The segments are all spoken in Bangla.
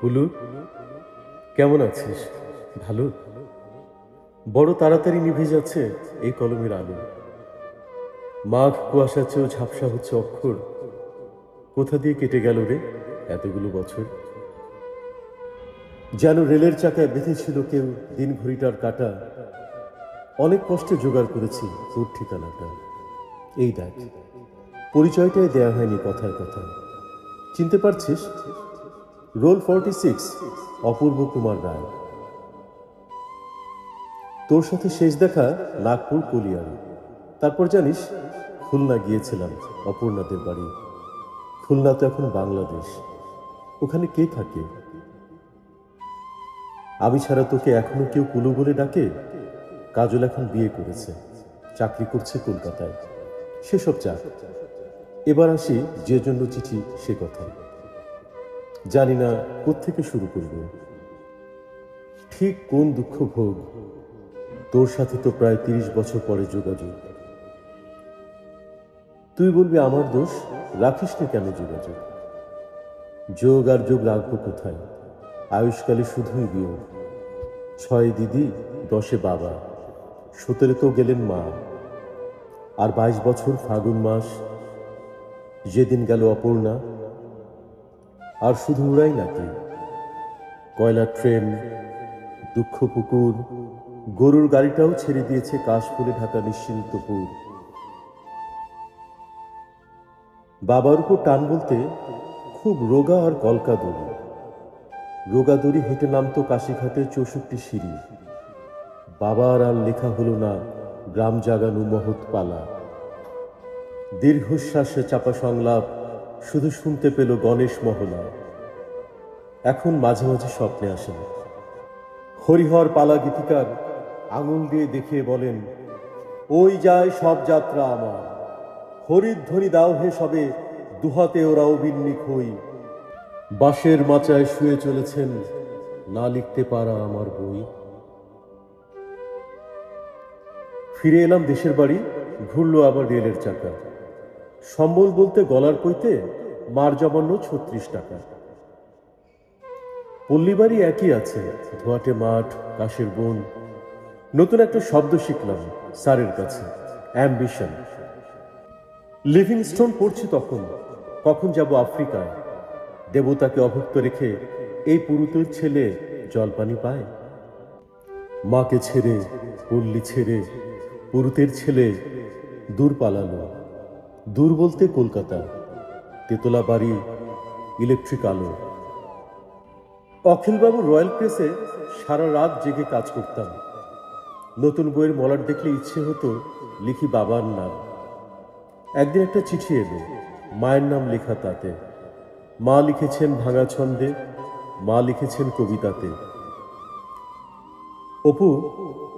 পুলু, কেমন আছিস? ভালো? বড় তাড়াতাড়ি নিভে যাচ্ছে এই কলমের আলো। মাঘ কুয়াশা চেয়েও ঝাপসা হচ্ছে অক্ষর। কোথা দিয়ে কেটে গেল রে এতগুলো বছর? যেন রেলের চাকায় বেঁধেছিল কেউ দিন ঘড়িটার কাটা। অনেক কষ্টে জোগাড় করেছি তোর ঠিকানাটা। এই দেখ, পরিচয়টাই দেয়া হয়নি কথায় কথায়। চিনতে পারছিস? রোল 46, অপূর্ব কুমার রায়। তোর সাথে শেষ দেখা নাগপুর কলিয়ারি। তারপর জানিস, খুলনা গিয়েছিলাম অপর্ণাদের বাড়ি। খুলনা তো এখন বাংলাদেশ। ওখানে কে থাকে? আমি ছাড়া তোকে এখনো কেউ কুলু বলে ডাকে? কাজল এখন বিয়ে করেছে, চাকরি করছে কলকাতায়। সেসব চাক, এবার আসি যে জন্য চিঠি সে কথায়। জানি না কোত্থেকে শুরু করব, ঠিক কোন দুঃখ ভোগ। তোর সাথে তো প্রায় 30 বছর পরে যোগাযোগ। তুই বলবি আমার দোষ, রাখিস না কেন যোগাযোগ? যোগ আর যোগ রাখবো কোথায়? আয়ুষ্কালে শুধুই বিয়োগ। 6 দিদি, 10 বাবা, 17 গেলেন মা। আর 22 বছর ফাগুন মাস, যেদিন গেল অপর্ণা। আর শুধু উড়াই নাকি, কয়লার ট্রেন, দুঃখ পুকুর, গরুর গাড়িটাও ছেড়ে দিয়েছে কাশফুলে ঢাকা নিশ্চিন্তপুর। বাবার উপর টান বলতে খুব রোগা আর কলকা দড়ি। রোগা দড়ি হেঁটে নামতো কাশীঘাটের 64 সিঁড়ি। বাবার আর লেখা হলো না গ্রাম জাগানো মহৎ পালা। দীর্ঘশ্বাসে চাপা সংলাপ শুধু শুনতে পেল গণেশ মহলা। এখন মাঝে মাঝে স্বপ্নে আসেন হরিহর পালা গীতিকার আঙুল দিয়ে দেখিয়ে বলেন, ওই যায় সব যাত্রা আমার, হরিধ্বনি দাও হে সবে, দুহাতে ওরাও বিন্নিক হই। বাঁশের মাচায় শুয়ে চলেছেন না লিখতে পারা আমার বই। ফিরে এলাম দেশের বাড়ি, ঘুরলো আবার রেলের চাকা। সম্বল বলতে গলার পইতে মার জমান্য 36 টাকা। পল্লীবাড়ি একই আছে, ধোয়াটে মাঠ, কাশের বন। নতুন একটা শব্দ শিখলাম স্যারের কাছে, অ্যাম্বিশন। লিভিংস্টোন পড়ছি তখন, কখন যাব আফ্রিকায়? দেবতাকে অভুক্ত রেখে এই পুরুতের ছেলে জলপানি পায়? মাকে ছেড়ে, পল্লী ছেড়ে, পুরুতের ছেলে দূর পালালো। দূর বলতে কলকাতা, তেতলা বাড়ি, ইলেকট্রিক আলো। অখিলবাবু রয়্যাল প্রেসে সারা রাত জেগে কাজ করতাম। নতুন বইয়ের মলাট দেখলে ইচ্ছে হতো লিখি বাবার নাম। একদিন একটা চিঠি এলো, মায়ের নাম লেখা তাতে। মা লিখেছেন ভাঙা ছন্দে, মা লিখেছেন কবিতাতে। অপু,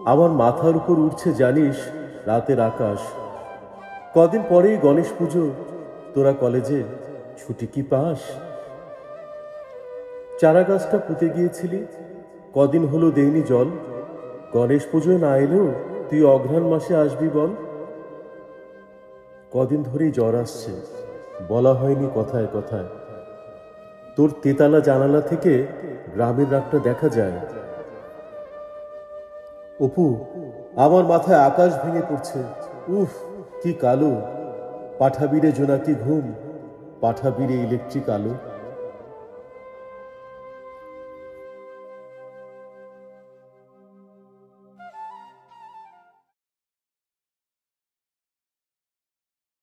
আমার মাথার উপর উঠছে জানিস রাতের আকাশ। কদিন পরেই গণেশ পুজো, তোরা কলেজে ছুটি কি পাস? চারা গাছটা পুঁতে গিয়েছিলি, কদিন হলো দেইনি জল। গণেশ পুজোয় না এলেও তুই অঘ্রাণ মাসে আসবি বল। কদিন ধরেই জ্বর আসছে, বলা হয়নি কথায় কথায়। তোর তেতালা জানালা থেকে গ্রামের রাতটা দেখা যায়। অপু, আমার মাথায় আকাশ ভেঙে পড়ছে। উফ, কি কালো! পাঠাবিরে জোনাকি ঘুম, পাঠাবিরে ইলেকট্রিক আলো।